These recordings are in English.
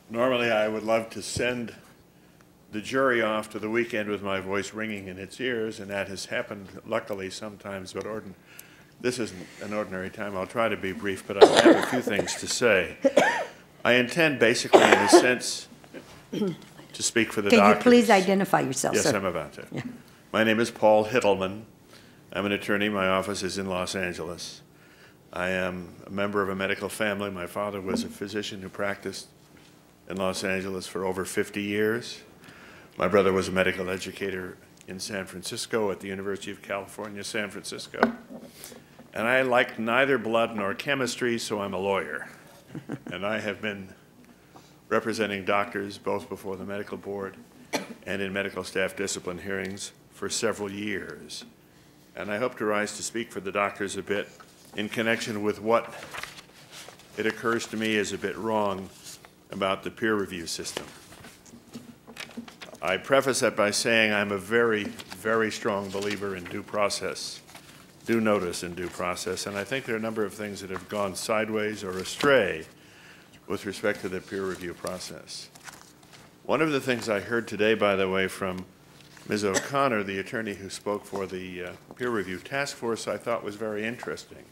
Normally, I would love to send the jury off to the weekend with my voice ringing in its ears, and that has happened, luckily, sometimes, but this isn't an ordinary time. I'll try to be brief, but I have a few things to say. I intend, basically, in a sense, to speak for the doctors. Can you please identify yourself, Yes, sir? I'm about to. Yeah. My name is Paul Hittelman. I'm an attorney. My office is in Los Angeles. I am a member of a medical family. My father was a physician who practiced in Los Angeles for over 50 years. My brother was a medical educator in San Francisco at the University of California, San Francisco. And I like neither blood nor chemistry, so I'm a lawyer. And I have been representing doctors both before the medical board and in medical staff discipline hearings for several years. And I hope to rise to speak for the doctors a bit in connection with what it occurs to me is a bit wrong about the peer review system. I preface that by saying I'm a very, very strong believer in due process, due notice and due process, and I think there are a number of things that have gone sideways or astray with respect to the peer review process. One of the things I heard today, by the way, from Ms. O'Connor, the attorney who spoke for the peer review task force, I thought was very interesting,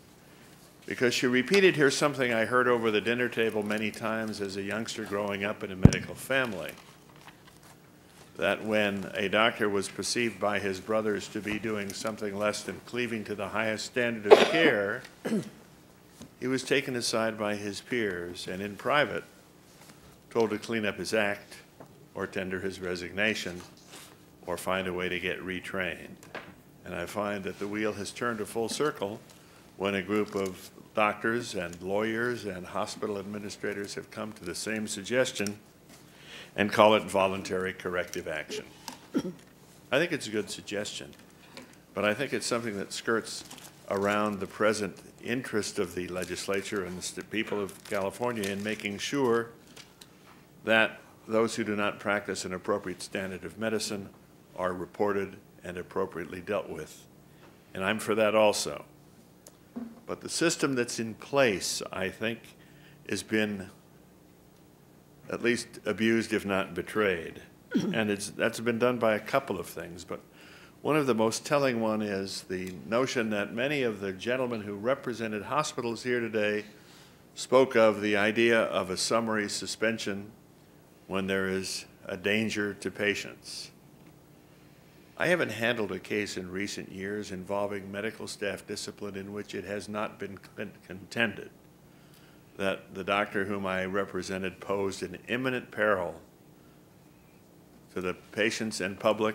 because she repeated here something I heard over the dinner table many times as a youngster growing up in a medical family, that when a doctor was perceived by his brothers to be doing something less than cleaving to the highest standard of care, he was taken aside by his peers and in private told to clean up his act or tender his resignation or find a way to get retrained. And I find that the wheel has turned a full circle when a group of doctors and lawyers and hospital administrators have come to the same suggestion and call it voluntary corrective action. I think it's a good suggestion, but I think it's something that skirts around the present interest of the legislature and the people of California in making sure that those who do not practice an appropriate standard of medicine are reported and appropriately dealt with. And I'm for that also. But the system that's in place, I think, has been at least abused, if not betrayed. And that's been done by a couple of things. But one of the most telling one is the notion that many of the gentlemen who represented hospitals here today spoke of the idea of a summary suspension when there is a danger to patients. I haven't handled a case in recent years involving medical staff discipline in which it has not been contended that the doctor whom I represented posed an imminent peril to the patients and public,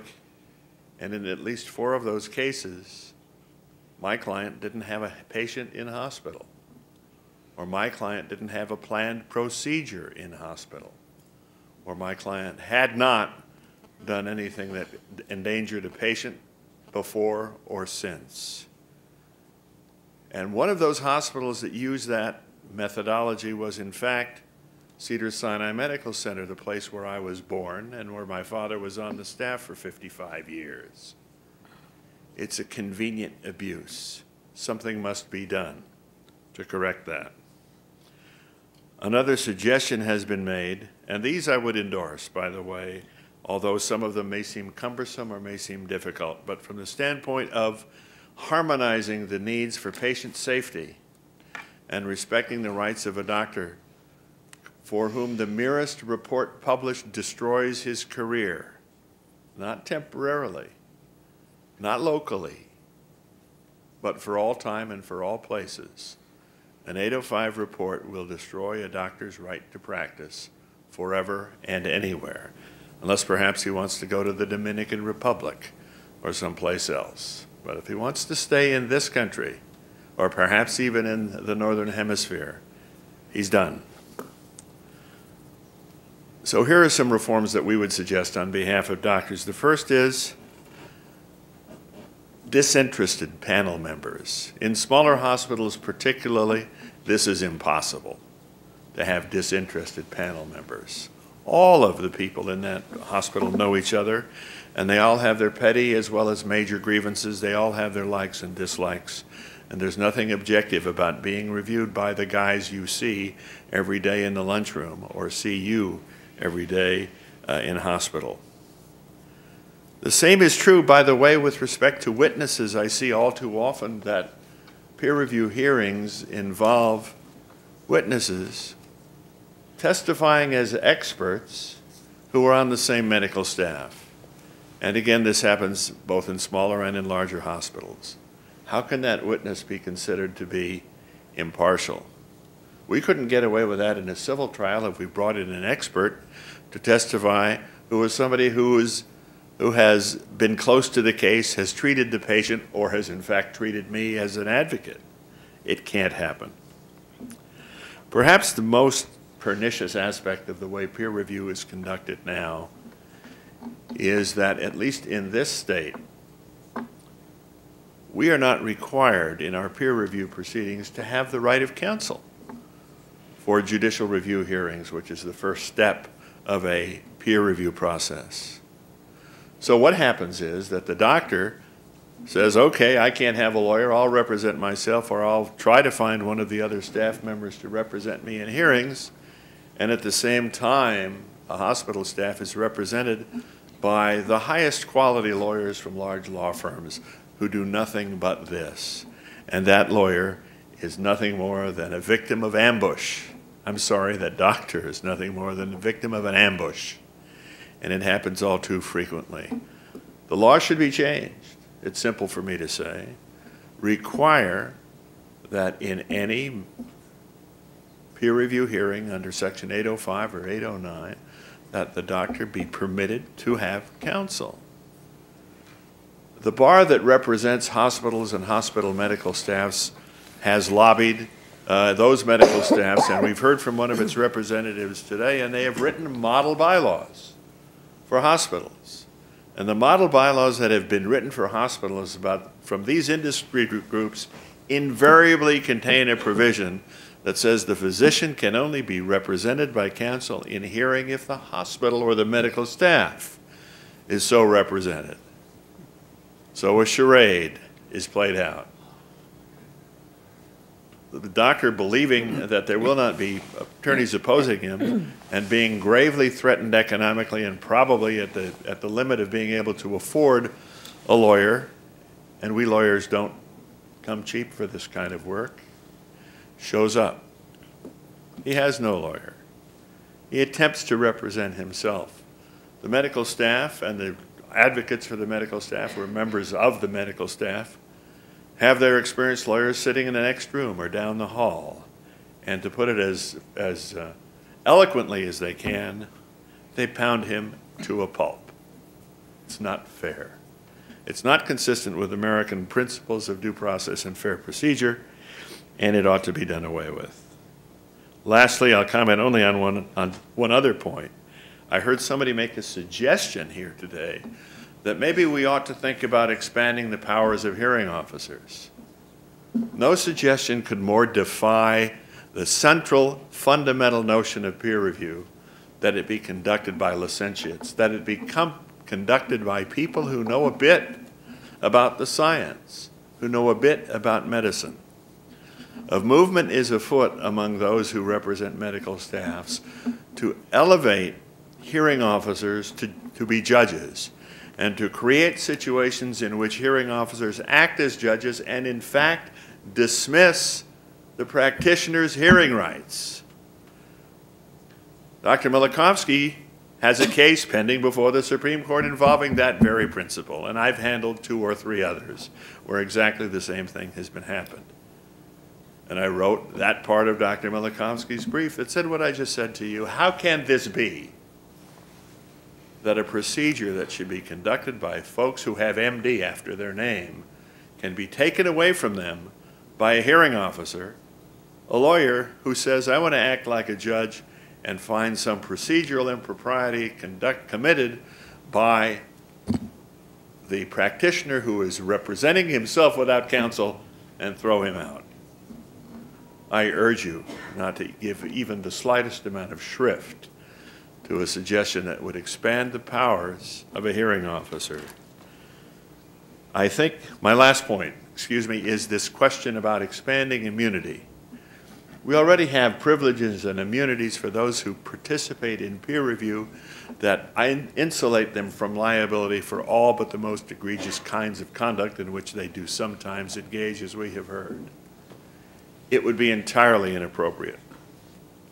and in at least 4 of those cases, my client didn't have a patient in hospital, or my client didn't have a planned procedure in hospital, or my client had not done anything that endangered a patient before or since. And one of those hospitals that used that methodology was, in fact, Cedars-Sinai Medical Center, the place where I was born and where my father was on the staff for 55 years. It's a convenient abuse. Something must be done to correct that. Another suggestion has been made, and these I would endorse, by the way, although some of them may seem cumbersome or may seem difficult, but from the standpoint of harmonizing the needs for patient safety and respecting the rights of a doctor for whom the merest report published destroys his career, not temporarily, not locally, but for all time and for all places. An 805 report will destroy a doctor's right to practice forever and anywhere, unless perhaps he wants to go to the Dominican Republic or someplace else. But if he wants to stay in this country, or perhaps even in the Northern Hemisphere, he's done. So here are some reforms that we would suggest on behalf of doctors. The first is disinterested panel members. In smaller hospitals particularly, this is impossible to have disinterested panel members. All of the people in that hospital know each other, and they all have their petty as well as major grievances. They all have their likes and dislikes. And there's nothing objective about being reviewed by the guys you see every day in the lunchroom or see you every day in hospital. The same is true, by the way, with respect to witnesses. I see all too often that peer review hearings involve witnesses testifying as experts who are on the same medical staff. And again, this happens both in smaller and in larger hospitals. How can that witness be considered to be impartial? We couldn't get away with that in a civil trial if we brought in an expert to testify who was somebody who has been close to the case, has treated the patient, or has in fact treated me as an advocate. It can't happen. Perhaps the most pernicious aspect of the way peer review is conducted now is that, at least in this state, we are not required in our peer review proceedings to have the right of counsel for judicial review hearings, which is the first step of a peer review process. So what happens is that the doctor says, okay, I can't have a lawyer, I'll represent myself, or I'll try to find one of the other staff members to represent me in hearings, and at the same time, a hospital staff is represented by the highest quality lawyers from large law firms who do nothing but this. And that lawyer is nothing more than a victim of ambush. I'm sorry, that doctor is nothing more than a victim of an ambush. And it happens all too frequently. The law should be changed. It's simple for me to say. Require that in any peer review hearing under Section 805 or 809, that the doctor be permitted to have counsel. The bar that represents hospitals and hospital medical staffs has lobbied those medical staffs, and we've heard from one of its representatives today, and they have written model bylaws for hospitals. And the model bylaws that have been written for hospitals from these industry groups invariably contain a provision that says the physician can only be represented by counsel in hearing if the hospital or the medical staff is so represented. So a charade is played out. The doctor, believing that there will not be attorneys opposing him and being gravely threatened economically and probably at the limit of being able to afford a lawyer, and we lawyers don't come cheap for this kind of work, shows up. He has no lawyer. He attempts to represent himself. The medical staff and the advocates for the medical staff, or members of the medical staff, have their experienced lawyers sitting in the next room or down the hall. And to put it as eloquently as they can, they pound him to a pulp. It's not fair. It's not consistent with American principles of due process and fair procedure, and it ought to be done away with. Lastly, I'll comment only on one other point. I heard somebody make a suggestion here today that maybe we ought to think about expanding the powers of hearing officers. No suggestion could more defy the central fundamental notion of peer review, that it be conducted by licentiates, that it be conducted by people who know a bit about the science, who know a bit about medicine. A movement is afoot among those who represent medical staffs to elevate hearing officers to be judges, and to create situations in which hearing officers act as judges and in fact dismiss the practitioner's hearing rights. Dr. Milikovsky has a case pending before the Supreme Court involving that very principle, and I've handled 2 or 3 others where exactly the same thing has been happened. And I wrote that part of Dr. Milikovsky's brief that said what I just said to you. How can this be that a procedure that should be conducted by folks who have MD after their name can be taken away from them by a hearing officer, a lawyer who says, I want to act like a judge and find some procedural impropriety committed by the practitioner who is representing himself without counsel, and throw him out? I urge you not to give even the slightest amount of shrift to a suggestion that would expand the powers of a hearing officer. I think my last point, is this question about expanding immunity. We already have privileges and immunities for those who participate in peer review that insulate them from liability for all but the most egregious kinds of conduct in which they do sometimes engage, as we have heard. It would be entirely inappropriate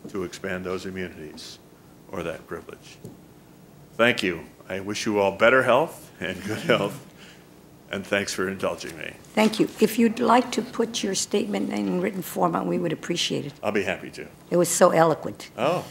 to expand those immunities or that privilege. Thank you. I wish you all better health and good health, and thanks for indulging me. Thank you. If you'd like to put your statement in written form, we would appreciate it. I'll be happy to. It was so eloquent. Oh.